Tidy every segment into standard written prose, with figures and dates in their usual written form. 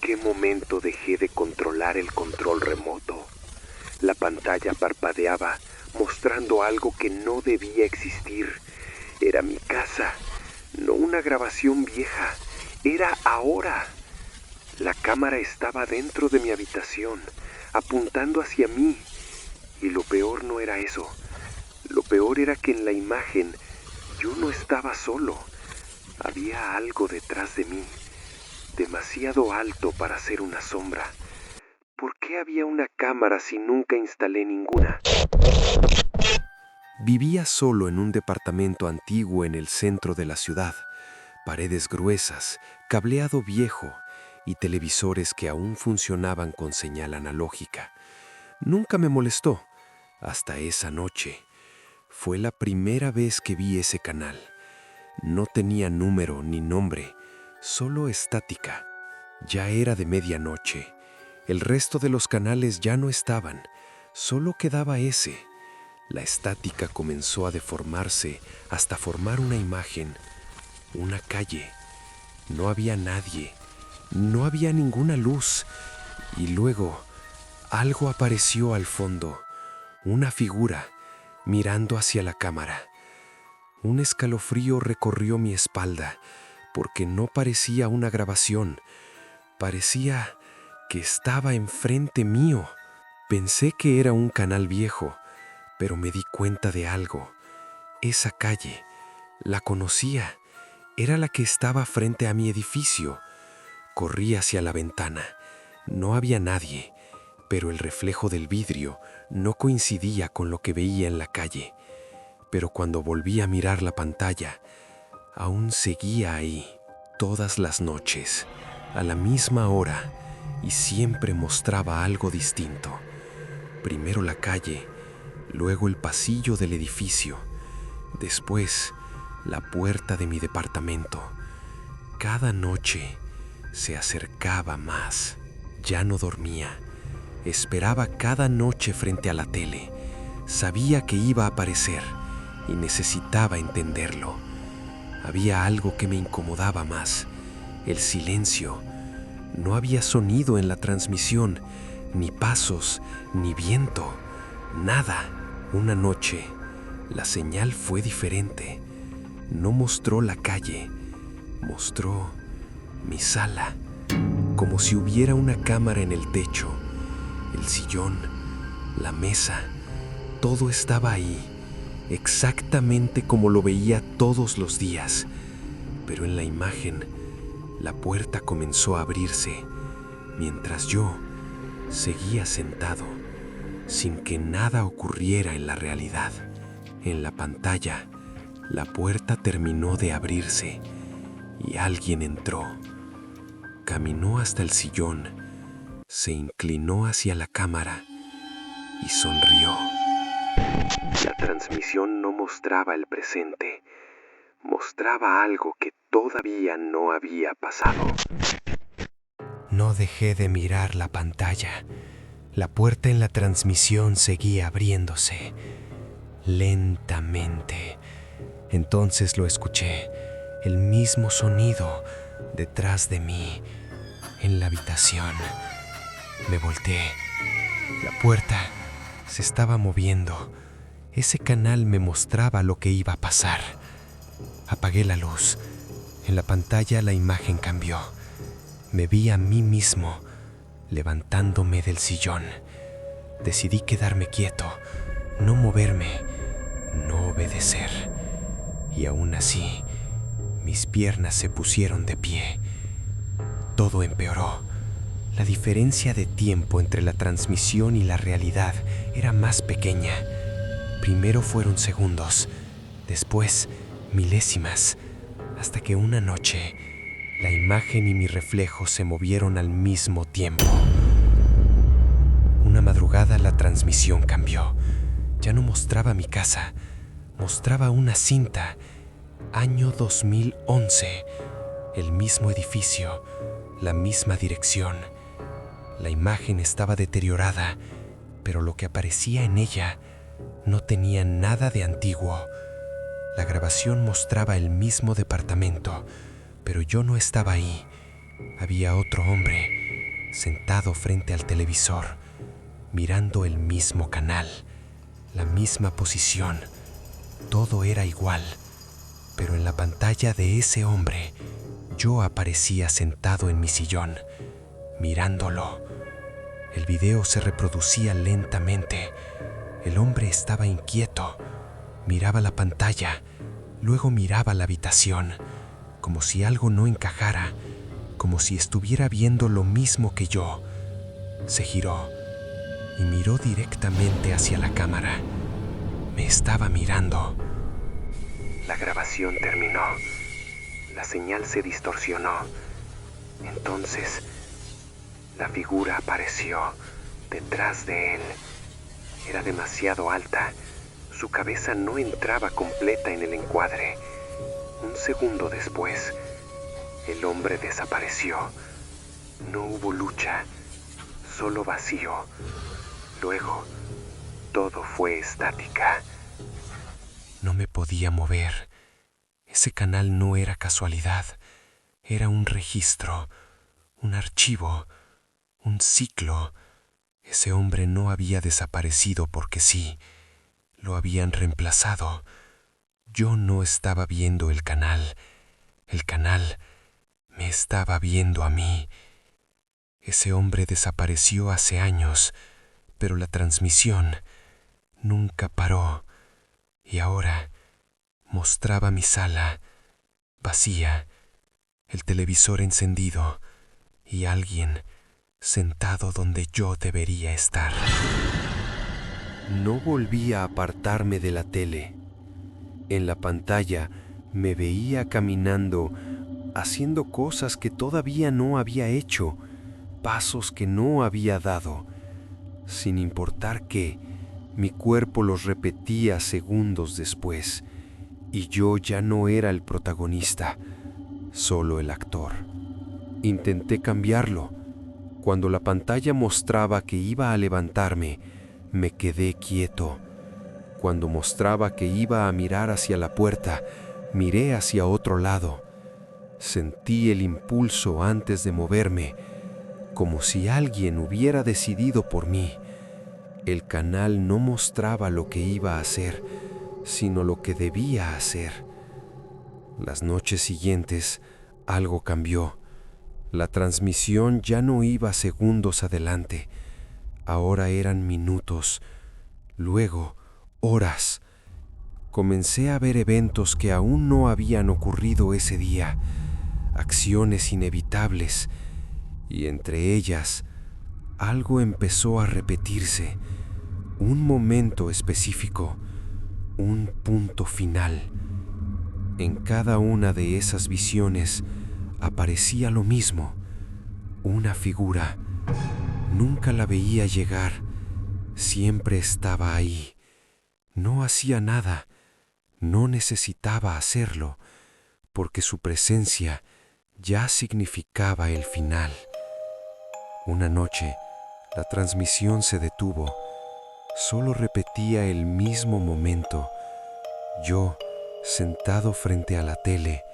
qué momento dejé de controlar el control remoto. La pantalla parpadeaba, mostrando algo que no debía existir. Era mi casa, no una grabación vieja. Era ahora. La cámara estaba dentro de mi habitación, apuntando hacia mí. Y lo peor no era eso. Lo peor era que en la imagen yo no estaba solo. Había algo detrás de mí, demasiado alto para ser una sombra. ¿Por qué había una cámara si nunca instalé ninguna? Vivía solo en un departamento antiguo en el centro de la ciudad. Paredes gruesas, cableado viejo y televisores que aún funcionaban con señal analógica. Nunca me molestó, hasta esa noche. Fue la primera vez que vi ese canal. No tenía número ni nombre, solo estática. Ya era de medianoche. El resto de los canales ya no estaban, solo quedaba ese. La estática comenzó a deformarse hasta formar una imagen, una calle. No había nadie, no había ninguna luz. Y luego, algo apareció al fondo, una figura, mirando hacia la cámara. Un escalofrío recorrió mi espalda, porque no parecía una grabación. Parecía que estaba enfrente mío. Pensé que era un canal viejo, pero me di cuenta de algo. Esa calle, la conocía. Era la que estaba frente a mi edificio. Corrí hacia la ventana. No había nadie, pero el reflejo del vidrio no coincidía con lo que veía en la calle. Pero cuando volví a mirar la pantalla, aún seguía ahí, todas las noches, a la misma hora, y siempre mostraba algo distinto. Primero la calle, luego el pasillo del edificio, después la puerta de mi departamento. Cada noche se acercaba más. Ya no dormía. Esperaba cada noche frente a la tele. Sabía que iba a aparecer y necesitaba entenderlo. Había algo que me incomodaba más: el silencio. No había sonido en la transmisión, ni pasos, ni viento, nada. Una noche, la señal fue diferente. No mostró la calle, mostró mi sala, como si hubiera una cámara en el techo. El sillón, la mesa, todo estaba ahí, exactamente como lo veía todos los días. Pero en la imagen, la puerta comenzó a abrirse, mientras yo seguía sentado, sin que nada ocurriera en la realidad. En la pantalla, la puerta terminó de abrirse y alguien entró. Caminó hasta el sillón, se inclinó hacia la cámara y sonrió. La transmisión no mostraba el presente, mostraba algo que todavía no había pasado. No dejé de mirar la pantalla. La puerta en la transmisión seguía abriéndose, lentamente. Entonces lo escuché, el mismo sonido detrás de mí, en la habitación. Me volteé. La puerta se estaba moviendo. Ese canal me mostraba lo que iba a pasar. Apagué la luz. En la pantalla la imagen cambió. Me vi a mí mismo levantándome del sillón. Decidí quedarme quieto, no moverme, no obedecer. Y aún así, mis piernas se pusieron de pie. Todo empeoró. La diferencia de tiempo entre la transmisión y la realidad era más pequeña. Primero fueron segundos, después milésimas, hasta que una noche la imagen y mi reflejo se movieron al mismo tiempo. Una madrugada la transmisión cambió. Ya no mostraba mi casa, mostraba una cinta. Año 2011, el mismo edificio, la misma dirección. La imagen estaba deteriorada, pero lo que aparecía en ella no tenía nada de antiguo. La grabación mostraba el mismo departamento, pero yo no estaba ahí. Había otro hombre, sentado frente al televisor, mirando el mismo canal, la misma posición. Todo era igual, pero en la pantalla de ese hombre, yo aparecía sentado en mi sillón, mirándolo. El video se reproducía lentamente. El hombre estaba inquieto. Miraba la pantalla, luego miraba la habitación, como si algo no encajara, como si estuviera viendo lo mismo que yo. Se giró y miró directamente hacia la cámara. Me estaba mirando. La grabación terminó. La señal se distorsionó. Entonces, la figura apareció detrás de él. Era demasiado alta. Su cabeza no entraba completa en el encuadre. Un segundo después, el hombre desapareció. No hubo lucha, solo vacío. Luego, todo fue estática. No me podía mover. Ese canal no era casualidad. Era un registro, un archivo, un ciclo. Ese hombre no había desaparecido porque sí. Lo habían reemplazado. Yo no estaba viendo el canal. El canal me estaba viendo a mí. Ese hombre desapareció hace años, pero la transmisión nunca paró. Y ahora mostraba mi sala vacía, el televisor encendido y alguien sentado donde yo debería estar. No volví a apartarme de la tele. En la pantalla me veía caminando, haciendo cosas que todavía no había hecho, pasos que no había dado. Sin importar qué, mi cuerpo los repetía segundos después, y yo ya no era el protagonista, solo el actor. Intenté cambiarlo. Cuando la pantalla mostraba que iba a levantarme, me quedé quieto. Cuando mostraba que iba a mirar hacia la puerta, miré hacia otro lado. Sentí el impulso antes de moverme, como si alguien hubiera decidido por mí. El canal no mostraba lo que iba a hacer, sino lo que debía hacer. Las noches siguientes, algo cambió. La transmisión ya no iba segundos adelante. Ahora eran minutos, luego horas. Comencé a ver eventos que aún no habían ocurrido ese día, acciones inevitables, y entre ellas algo empezó a repetirse, un momento específico, un punto final. En cada una de esas visiones aparecía lo mismo, una figura. Nunca la veía llegar, siempre estaba ahí. No hacía nada, no necesitaba hacerlo, porque su presencia ya significaba el final. Una noche, la transmisión se detuvo. Solo repetía el mismo momento. Yo, sentado frente a la tele,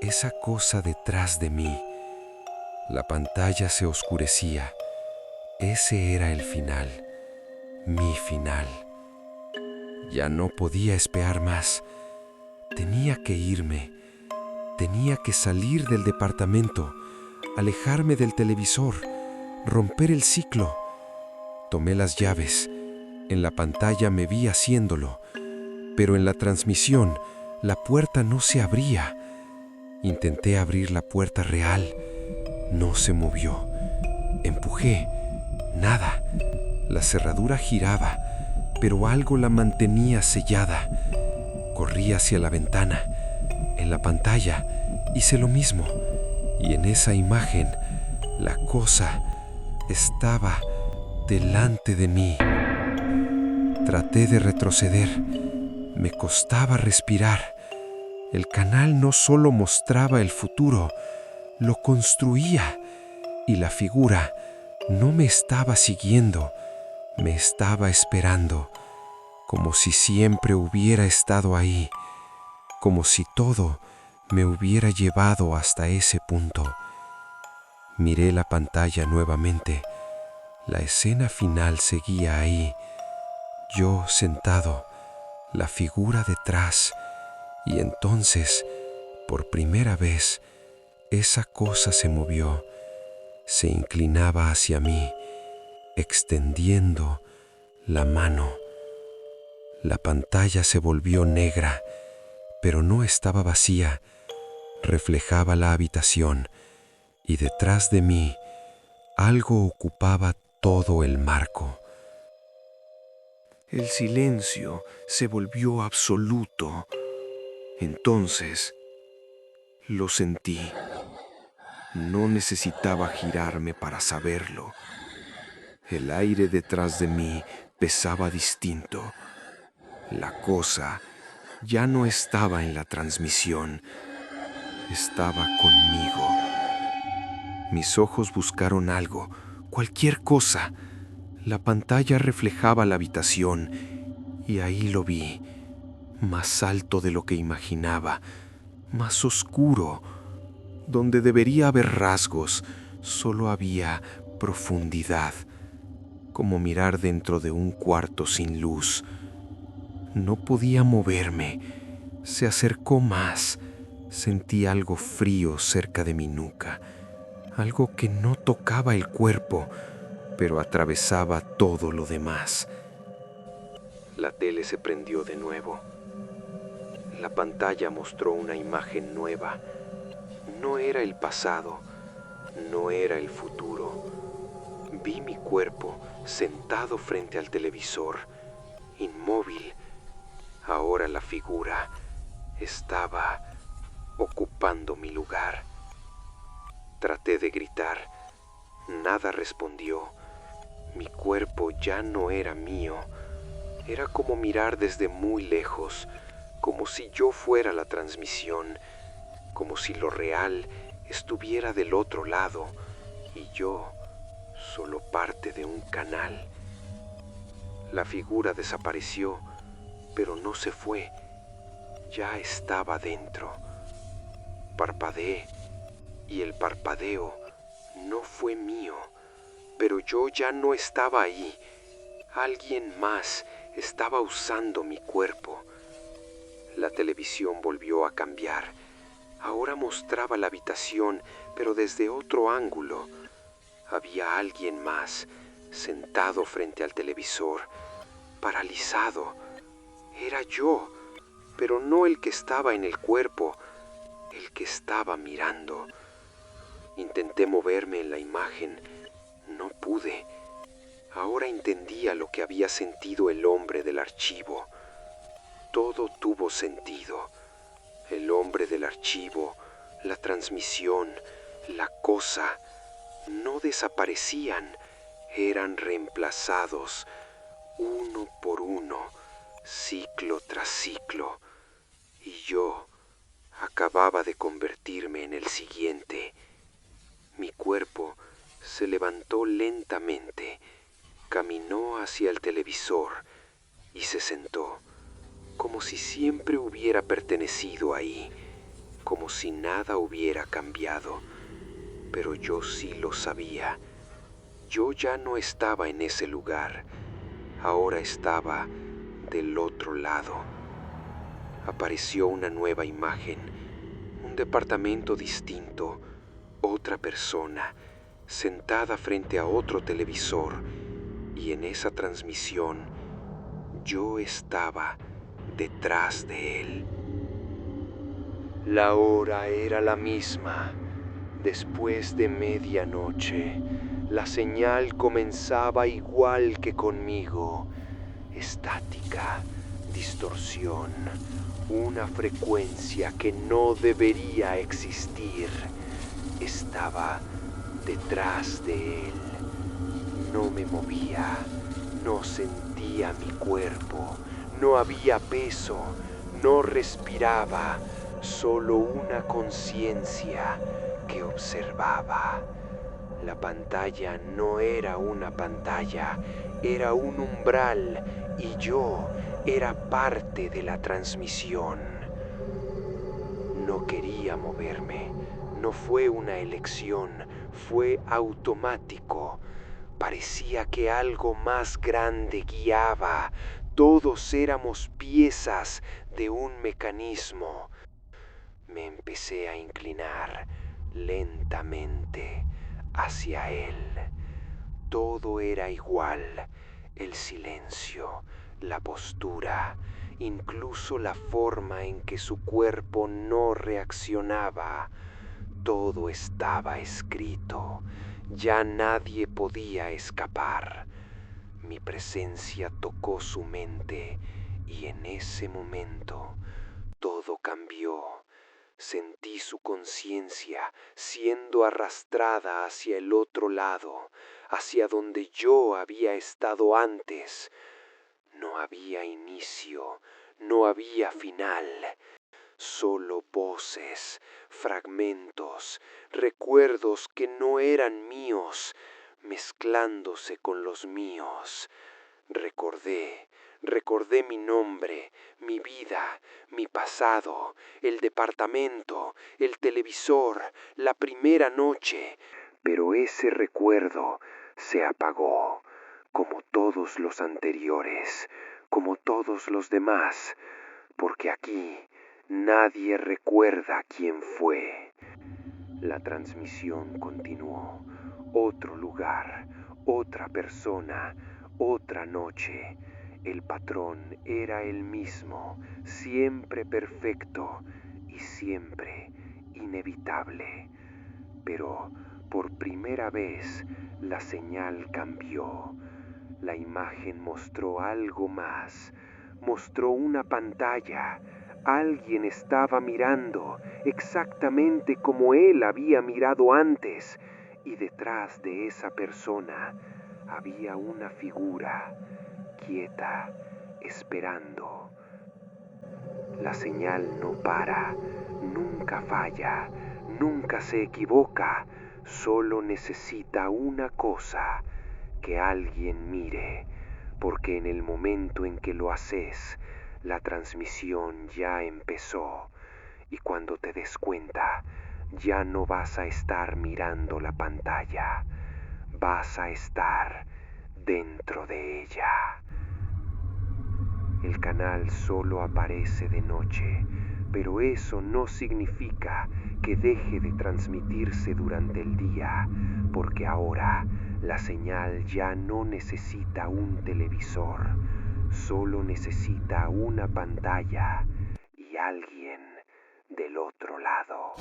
esa cosa detrás de mí. La pantalla se oscurecía. Ese era el final, mi final. Ya no podía esperar más. Tenía que irme. Tenía que salir del departamento, alejarme del televisor, romper el ciclo. Tomé las llaves. En la pantalla me vi haciéndolo, pero en la transmisión la puerta no se abría. Intenté abrir la puerta real. No se movió. Empujé. Nada. La cerradura giraba, pero algo la mantenía sellada. Corrí hacia la ventana. En la pantalla hice lo mismo. Y en esa imagen, la cosa estaba delante de mí. Traté de retroceder. Me costaba respirar. El canal no solo mostraba el futuro, lo construía. Y la figura no me estaba siguiendo, me estaba esperando, como si siempre hubiera estado ahí, como si todo me hubiera llevado hasta ese punto. Miré la pantalla nuevamente. La escena final seguía ahí. Yo sentado, la figura detrás, y entonces, por primera vez, esa cosa se movió. Se inclinaba hacia mí, extendiendo la mano. La pantalla se volvió negra, pero no estaba vacía. Reflejaba la habitación, y detrás de mí algo ocupaba todo el marco. El silencio se volvió absoluto. Entonces lo sentí. No necesitaba girarme para saberlo. El aire detrás de mí pesaba distinto. La cosa ya no estaba en la transmisión, estaba conmigo. Mis ojos buscaron algo, cualquier cosa. La pantalla reflejaba la habitación y ahí lo vi, más alto de lo que imaginaba, más oscuro. Donde debería haber rasgos, solo había profundidad, como mirar dentro de un cuarto sin luz. No podía moverme. Se acercó más. Sentí algo frío cerca de mi nuca, algo que no tocaba el cuerpo, pero atravesaba todo lo demás. La tele se prendió de nuevo. La pantalla mostró una imagen nueva. No era el pasado, no era el futuro. Vi mi cuerpo sentado frente al televisor, inmóvil. Ahora la figura estaba ocupando mi lugar. Traté de gritar. Nada respondió. Mi cuerpo ya no era mío. Era como mirar desde muy lejos, como si yo fuera la transmisión, como si lo real estuviera del otro lado y yo solo parte de un canal. La figura desapareció, pero no se fue. Ya estaba dentro. Parpadeé y el parpadeo no fue mío, pero yo ya no estaba ahí. Alguien más estaba usando mi cuerpo. La televisión volvió a cambiar. Ahora mostraba la habitación, pero desde otro ángulo. Había alguien más sentado frente al televisor, paralizado. Era yo, pero no el que estaba en el cuerpo, el que estaba mirando. Intenté moverme en la imagen. No pude. Ahora entendía lo que había sentido el hombre del archivo. Todo tuvo sentido. El hombre del archivo, la transmisión, la cosa, no desaparecían, eran reemplazados uno por uno, ciclo tras ciclo, y yo acababa de convertirme en el siguiente. Mi cuerpo se levantó lentamente, caminó hacia el televisor y se sentó, como si siempre hubiera pertenecido ahí, como si nada hubiera cambiado. Pero yo sí lo sabía. Yo ya no estaba en ese lugar. Ahora estaba del otro lado. Apareció una nueva imagen, un departamento distinto, otra persona, sentada frente a otro televisor, y en esa transmisión yo estaba detrás de él. La hora era la misma. Después de medianoche, la señal comenzaba igual que conmigo. Estática, distorsión, una frecuencia que no debería existir. Estaba detrás de él. No me movía, no sentía mi cuerpo, no había peso, no respiraba, solo una conciencia que observaba. La pantalla no era una pantalla, era un umbral y yo era parte de la transmisión. No quería moverme, no fue una elección, Fue automático. Parecía que algo más grande guiaba. Todos éramos piezas de un mecanismo. Me empecé a inclinar lentamente hacia él. Todo era igual. El silencio, la postura, incluso la forma en que su cuerpo no reaccionaba. Todo estaba escrito. Ya nadie podía escapar. Mi presencia tocó su mente y en ese momento todo cambió. Sentí su conciencia siendo arrastrada hacia el otro lado, hacia donde yo había estado antes. No había inicio, no había final. Solo voces, fragmentos, recuerdos que no eran míos, mezclándose con los míos. Recordé mi nombre, mi vida, mi pasado, el departamento, el televisor, la primera noche. Pero ese recuerdo se apagó, como todos los anteriores, como todos los demás, porque aquí nadie recuerda quién fue. La transmisión continuó. Otro lugar, otra persona, otra noche. El patrón era el mismo, siempre perfecto y siempre inevitable. Pero por primera vez la señal cambió. La imagen mostró algo más. Mostró una pantalla. Alguien estaba mirando exactamente como él había mirado antes. Y detrás de esa persona había una figura quieta, esperando. La señal no para, nunca falla, nunca se equivoca. Solo necesita una cosa: que alguien mire, porque en el momento en que lo haces, la transmisión ya empezó, y cuando te des cuenta, ya no vas a estar mirando la pantalla, vas a estar dentro de ella. El canal solo aparece de noche, pero eso no significa que deje de transmitirse durante el día, porque ahora la señal ya no necesita un televisor, solo necesita una pantalla y alguien del otro lado.